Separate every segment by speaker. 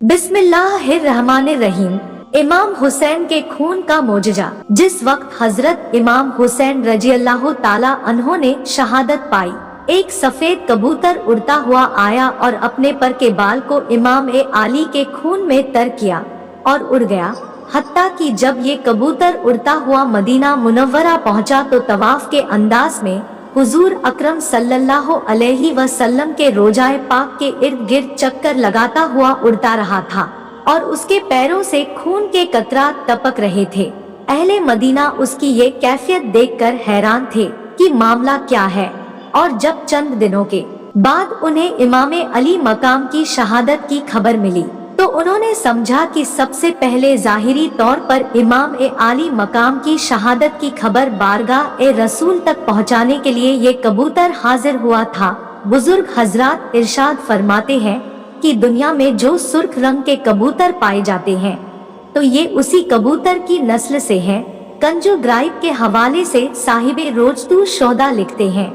Speaker 1: बिस्मिल्लाहिर्रहमानिर्रहीम। इमाम हुसैन के खून का मोजजा। जिस वक्त हजरत इमाम हुसैन रजी अल्लाह ताला अन्हो ने शहादत पाई, एक सफेद कबूतर उड़ता हुआ आया और अपने पर के बाल को इमाम ए आली के खून में तर किया और उड़ गया। हत्ता कि जब ये कबूतर उड़ता हुआ मदीना मुनव्वरा पहुंचा तो तवाफ के अंदाज में हुजूर अकरम सल्लल्लाहु अलैहि वसल्लम के रोजाए पाक के इर्द गिर्द चक्कर लगाता हुआ उड़ता रहा था और उसके पैरों से खून के कतरा टपक रहे थे। अहले मदीना उसकी ये कैफियत देखकर हैरान थे कि मामला क्या है, और जब चंद दिनों के बाद उन्हें इमाम अली मकाम की शहादत की खबर मिली तो उन्होंने समझा कि सबसे पहले जाहिरी तौर पर इमाम ए आली मकाम की शहादत की खबर बारगाह ए रसूल तक पहुंचाने के लिए ये कबूतर हाजिर हुआ था। बुजुर्ग हजरात इरशाद फरमाते हैं कि दुनिया में जो सुर्ख रंग के कबूतर पाए जाते हैं तो ये उसी कबूतर की नस्ल से हैं। कंजो ग्राइब के हवाले से साहिबे रोजतू शोदा लिखते हैं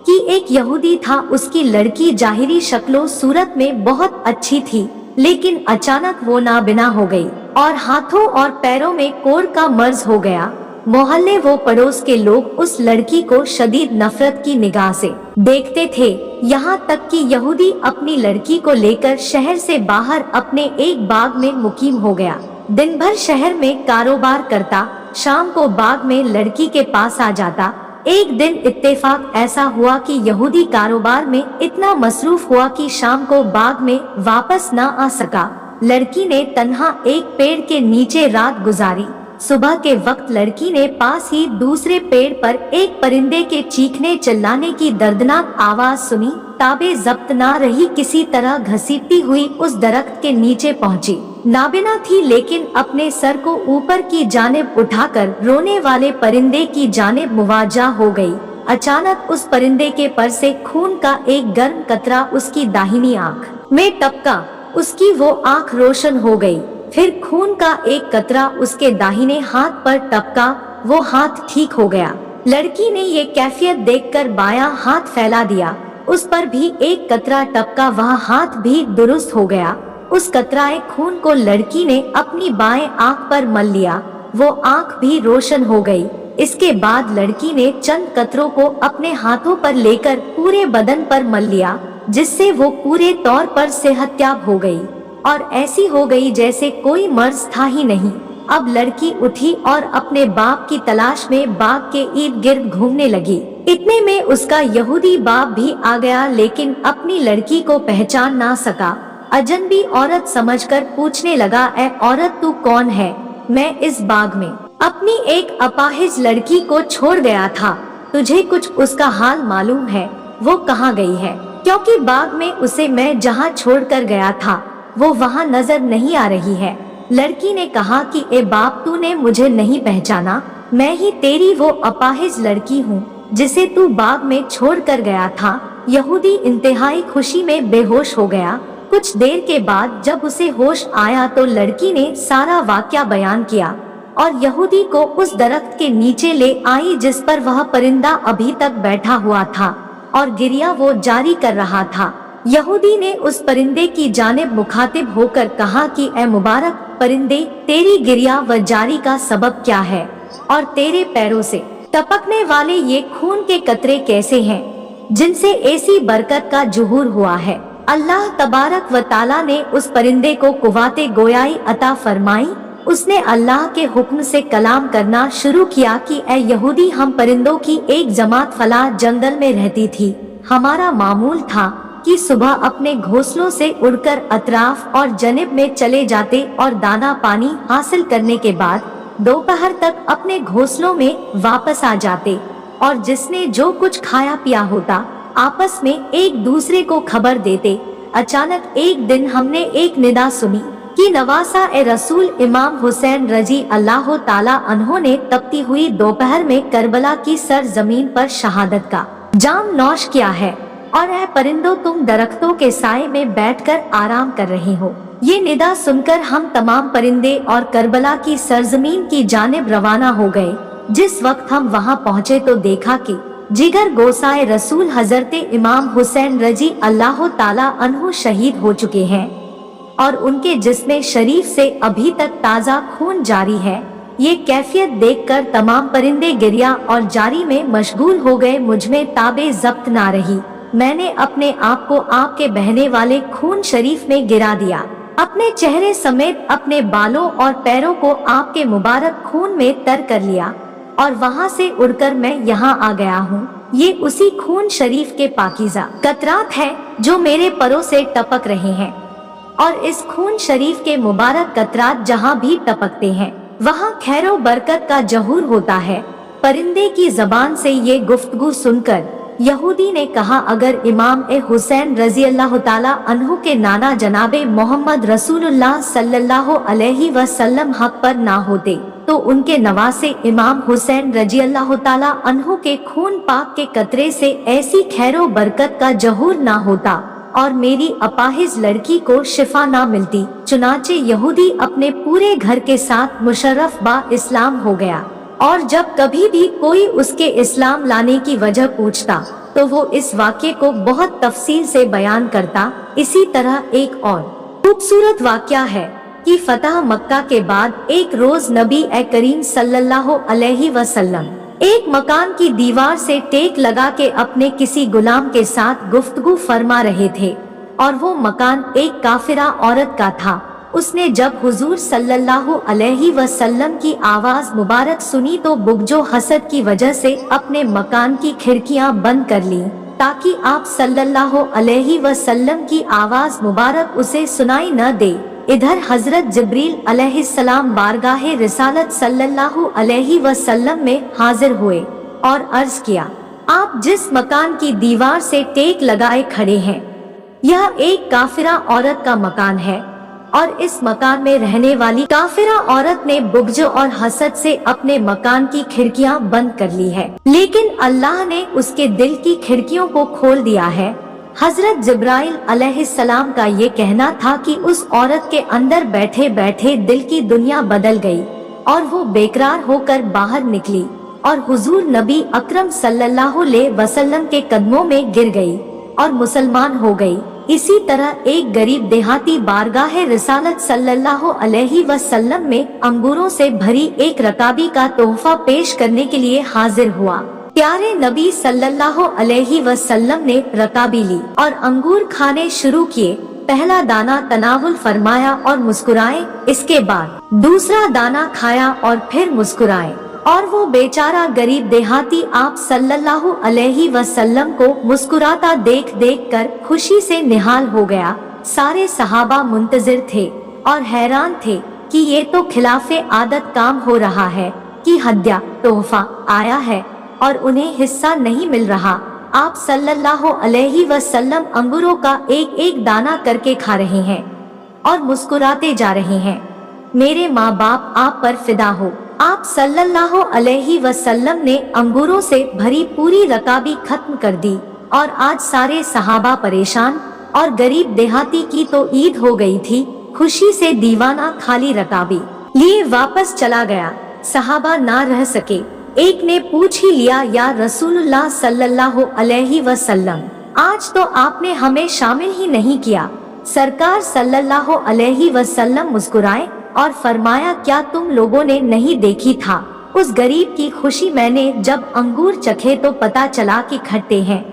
Speaker 1: कि एक यहूदी था, उसकी लड़की जाहिरी शक्लो सूरत में बहुत अच्छी थी, लेकिन अचानक वो नाबिना हो गई और हाथों और पैरों में कोढ़ का मर्ज हो गया। मोहल्ले वो पड़ोस के लोग उस लड़की को शदीद नफरत की निगाह से देखते थे, यहाँ तक कि यहूदी अपनी लड़की को लेकर शहर से बाहर अपने एक बाग में मुकीम हो गया। दिन भर शहर में कारोबार करता, शाम को बाग में लड़की के पास आ जाता। एक दिन इत्तेफाक ऐसा हुआ कि यहूदी कारोबार में इतना मसरूफ हुआ कि शाम को बाग में वापस न आ सका। लड़की ने तन्हा एक पेड़ के नीचे रात गुजारी। सुबह के वक्त लड़की ने पास ही दूसरे पेड़ पर एक परिंदे के चीखने चिल्लाने की दर्दनाक आवाज सुनी। ताबे जब्त ना रही, किसी तरह घसीटती हुई उस दरख्त के नीचे पहुंची। नाबिना थी लेकिन अपने सर को ऊपर की जानिब उठाकर रोने वाले परिंदे की जानिब मुवाजा हो गई। अचानक उस परिंदे के पर से खून का एक गर्म कतरा उसकी दाहिनी आंख में टपका। उसकी वो आंख रोशन हो गई। फिर खून का एक कतरा उसके दाहिने हाथ पर टपका, वो हाथ ठीक हो गया। लड़की ने ये कैफियत देखकर बायां हाथ फैला दिया, उस पर भी एक कतरा टपका, वह हाथ भी दुरुस्त हो गया। उस कतराए खून को लड़की ने अपनी बाएं आंख पर मल लिया, वो आंख भी रोशन हो गई। इसके बाद लड़की ने चंद कतरों को अपने हाथों पर लेकर पूरे बदन पर मल लिया, जिससे वो पूरे तौर पर सेहतयाब हो गई और ऐसी हो गई जैसे कोई मर्ज था ही नहीं। अब लड़की उठी और अपने बाप की तलाश में बाग के इर्द गिर्द घूमने लगी। इतने में उसका यहूदी बाप भी आ गया, लेकिन अपनी लड़की को पहचान ना सका। अजनबी औरत समझकर पूछने लगा, ए औरत, तू कौन है? मैं इस बाग में अपनी एक अपाहिज लड़की को छोड़ गया था, तुझे कुछ उसका हाल मालूम है? वो कहाँ गई है? क्योंकि बाग में उसे मैं जहाँ छोड़कर गया था वो वहाँ नजर नहीं आ रही है। लड़की ने कहा कि ए बाप, तूने मुझे नहीं पहचाना? मैं ही तेरी वो अपाहिज लड़की हूँ जिसे तू बाग में छोड़ कर गया था। यहूदी इंतहाई खुशी में बेहोश हो गया। कुछ देर के बाद जब उसे होश आया तो लड़की ने सारा वाकया बयान किया और यहूदी को उस दरख्त के नीचे ले आई जिस पर वह परिंदा अभी तक बैठा हुआ था और गिरिया वो जारी कर रहा था। यहूदी ने उस परिंदे की जानिब मुखातिब होकर कहा कि ए मुबारक परिंदे, तेरी गिरिया व जारी का सबब क्या है और तेरे पैरों से टपकने वाले ये खून के कतरे कैसे हैं जिनसे ऐसी बरकत का जुहूर हुआ है? अल्लाह तबारक व ताला ने उस परिंदे को कुव्वते गोयाई अता फरमाई। उसने अल्लाह के हुक्म से कलाम करना शुरू किया कि ए यहूदी, हम परिंदों की एक जमात फला जंगल में रहती थी। हमारा मामूल था कि सुबह अपने घोंसलों से उड़कर अतराफ और जनिब में चले जाते और दाना पानी हासिल करने के बाद दोपहर तक अपने घोंसलों में वापस आ जाते और जिसने जो कुछ खाया पिया होता आपस में एक दूसरे को खबर देते। अचानक एक दिन हमने एक निदा सुनी कि नवासा ए रसूल इमाम हुसैन रजी अल्लाह ताला अन्हो ने तपती हुई दोपहर में करबला की सरजमीन पर शहादत का जाम नौश किया है और ऐ परिंदों, तुम दरख्तों के साए में बैठकर आराम कर रहे हो। ये निदा सुनकर हम तमाम परिंदे और करबला की सरजमीन की जानिब रवाना हो गए। जिस वक्त हम वहां पहुंचे तो देखा कि जिगर गोसाए रसूल हजरते इमाम हुसैन रजी अल्लाह ताला अन्हु शहीद हो चुके हैं और उनके जिस्म शरीफ से अभी तक ताज़ा खून जारी है। ये कैफियत देखकर तमाम परिंदे गिरिया और जारी में मशगूल हो गए। मुझमें ताबे ज़ब्त ना रही। मैंने अपने आप को आपके बहने वाले खून शरीफ में गिरा दिया। अपने चेहरे समेत अपने बालों और पैरों को आपके मुबारक खून में तर कर लिया और वहाँ से उड़कर मैं यहाँ आ गया हूँ। ये उसी खून शरीफ के पाकीज़ा कतरात हैं जो मेरे परों से टपक रहे हैं, और इस खून शरीफ के मुबारक कतरात जहाँ भी टपकते हैं वहाँ खैरो बरकत का जहूर होता है। परिंदे की जबान से ये गुफ्तगू सुनकर यहूदी ने कहा, अगर इमाम हुसैन रजी अल्लाह ताला अन्हु के नाना जनाबे मोहम्मद रसूलुल्लाह सल्लल्लाहु अलैहि वसल्लम हक पर ना होते तो उनके नवासे इमाम हुसैन रजी अल्लाह ताला अन्हु के खून पाक के कतरे से ऐसी खैरो बरकत का जहूर ना होता और मेरी अपाहिज लड़की को शिफा ना मिलती। चुनाचे यहूदी अपने पूरे घर के साथ मुशर्रफ बा इस्लाम हो गया, और जब कभी भी कोई उसके इस्लाम लाने की वजह पूछता तो वो इस वाक़े को बहुत तफसील से बयान करता। इसी तरह एक और खूबसूरत वाक़या है कि फतह मक्का के बाद एक रोज नबी करीम सल्लल्लाहु अलैहि वसल्लम एक मकान की दीवार से टेक लगा के अपने किसी गुलाम के साथ गुफ्तगू फरमा रहे थे, और वो मकान एक काफिरा औरत का था। उसने जब हुजूर सल्लल्लाहु अलैहि वसल्लम की आवाज मुबारक सुनी तो बुग़्ज़ो हसद की वजह से अपने मकान की खिड़कियां बंद कर ली ताकि आप सल्लल्लाहु अलैहि वसल्लम की आवाज मुबारक उसे सुनाई न दे। इधर हजरत जिब्रील अलैहिस्सलाम बारगाहे रिसालत सल्लल्लाहु अलैहि वसल्लम में हाजिर हुए और अर्ज किया, आप जिस मकान की दीवार से टेक लगाए खड़े हैं यह एक काफिरा औरत का मकान है, और इस मकान में रहने वाली काफिरा औरत ने बुग़्ज़ और हसद से अपने मकान की खिड़कियां बंद कर ली है, लेकिन अल्लाह ने उसके दिल की खिड़कियों को खोल दिया है। हजरत जिब्राइल अलैहिस्सलाम का ये कहना था कि उस औरत के अंदर बैठे बैठे दिल की दुनिया बदल गई और वो बेकरार होकर बाहर निकली और हुजूर नबी अकरम सल्लल्लाहु अलैहि वसल्लम के कदमों में गिर गई और मुसलमान हो गई। इसी तरह एक गरीब देहाती बारगाहे रिसालत सल्लल्लाहु अलैहि वसल्लम में अंगूरों से भरी एक रकाबी का तोहफा पेश करने के लिए हाजिर हुआ। प्यारे नबी सल्लल्लाहु अलैहि वसल्लम ने रकाबी ली और अंगूर खाने शुरू किए। पहला दाना तनावुल फरमाया और मुस्कुराए, इसके बाद दूसरा दाना खाया और फिर मुस्कुराए, और वो बेचारा गरीब देहाती आप सल्लल्लाहु अलैहि वसल्लम को मुस्कुराता देख देख कर खुशी से निहाल हो गया। सारे सहाबा मुंतजिर थे और हैरान थे कि ये तो खिलाफे आदत काम हो रहा है कि हदिया तोहफा आया है और उन्हें हिस्सा नहीं मिल रहा। आप सल्लल्लाहु अलैहि वसल्लम अंगूरों का एक एक दाना करके खा रहे हैं और मुस्कुराते जा रहे हैं। मेरे माँ बाप आप पर फिदा हो। आप सल्लल्लाहु अलैहि वसल्लम ने अंगूरों से भरी पूरी रकाबी खत्म कर दी और आज सारे सहाबा परेशान, और गरीब देहाती की तो ईद हो गई थी। खुशी से दीवाना खाली रकाबी लिए वापस चला गया। सहाबा ना रह सके। एक ने पूछ ही लिया, या रसूलुल्लाह सल्लल्लाहु अलैहि वसल्लम, आज तो आपने हमें शामिल ही नहीं किया। सरकार सल्लल्लाहु अलैहि वसल्लम मुस्कुराए और फरमाया, क्या तुम लोगों ने नहीं देखी था उस गरीब की खुशी? मैंने जब अंगूर चखे तो पता चला कि खट्टे हैं।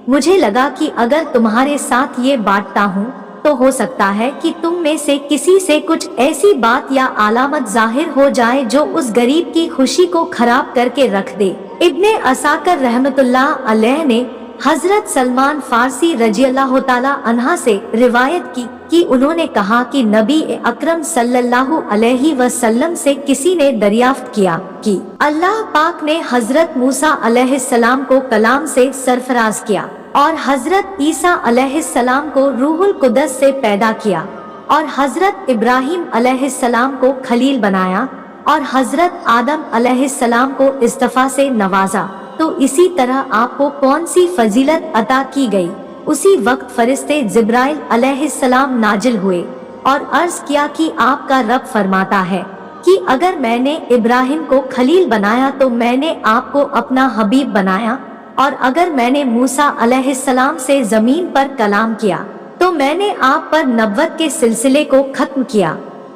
Speaker 1: मुझे लगा कि अगर तुम्हारे साथ ये बांटता हूँ तो हो सकता है कि तुम में से किसी से कुछ ऐसी बात या अलामत जाहिर हो जाए जो उस गरीब की खुशी को खराब करके रख दे। इब्ने असाकर रहमतुल्लाह अलैह ने हजरत सलमान फारसी रज़ियल्लाहु ताला अन्हा से रिवायत की कि उन्होंने कहा कि नबी अकरम सल्लल्लाहु अलैहि वसल्लम से किसी ने दरियाफ्त किया कि अल्लाह पाक ने हजरत मूसा अलैहिस्सलाम को कलाम से सरफराज किया और हजरत ईसा अलैहिस्सलाम को रूहुल कुदस से पैदा किया और हजरत इब्राहिम अलैहिस्सलाम को खलील बनाया और हजरत आदम अलैहिस्सलाम को इस्तफा से नवाजा। तो इसी तरह आपको कौन सी फजीलत अता की गई? उसी वक्त फरिश्ते जिब्राइल अलैहिस्सलाम नाजिल हुए और अर्ज किया कि आपका रब फरमाता है कि अगर मैंने इब्राहिम को खलील बनाया तो मैंने आपको अपना हबीब बनाया, और अगर मैंने मूसा अलैहिस्सलाम से जमीन पर कलाम किया तो तो मैंने आप पर नबूवत के सिलसिले को खत्म किया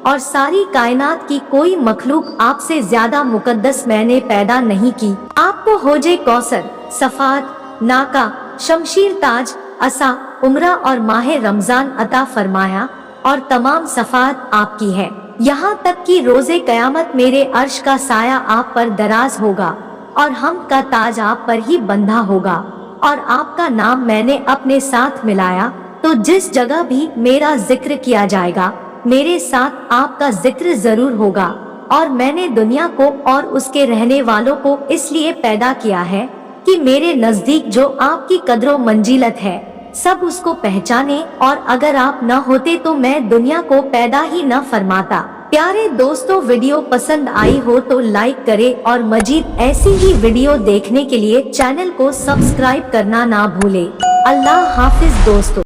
Speaker 1: और सारी कायनात की कोई मखलूक आपसे ज्यादा मुकद्दस मैंने पैदा नहीं की। आपको होजे कौसर, सफात, नाका, शमशीर ताज, असा, उम्रा और माह रमजान अता फरमाया और तमाम सफात आपकी है। यहाँ तक कि रोजे कयामत मेरे अर्श का साया आप पर दराज होगा और हम का ताज आप पर ही बंधा होगा और आपका नाम मैंने अपने साथ मिलाया, तो जिस जगह भी मेरा जिक्र किया जाएगा मेरे साथ आपका जिक्र जरूर होगा। और मैंने दुनिया को और उसके रहने वालों को इसलिए पैदा किया है कि मेरे नजदीक जो आपकी कदरों मंजिलत है सब उसको पहचाने, और अगर आप न होते तो मैं दुनिया को पैदा ही न फरमाता। प्यारे दोस्तों, वीडियो पसंद आई हो तो लाइक करें और मजीद ऐसी ही वीडियो देखने के लिए चैनल को सब्सक्राइब करना ना भूले। अल्लाह हाफिज दोस्तों।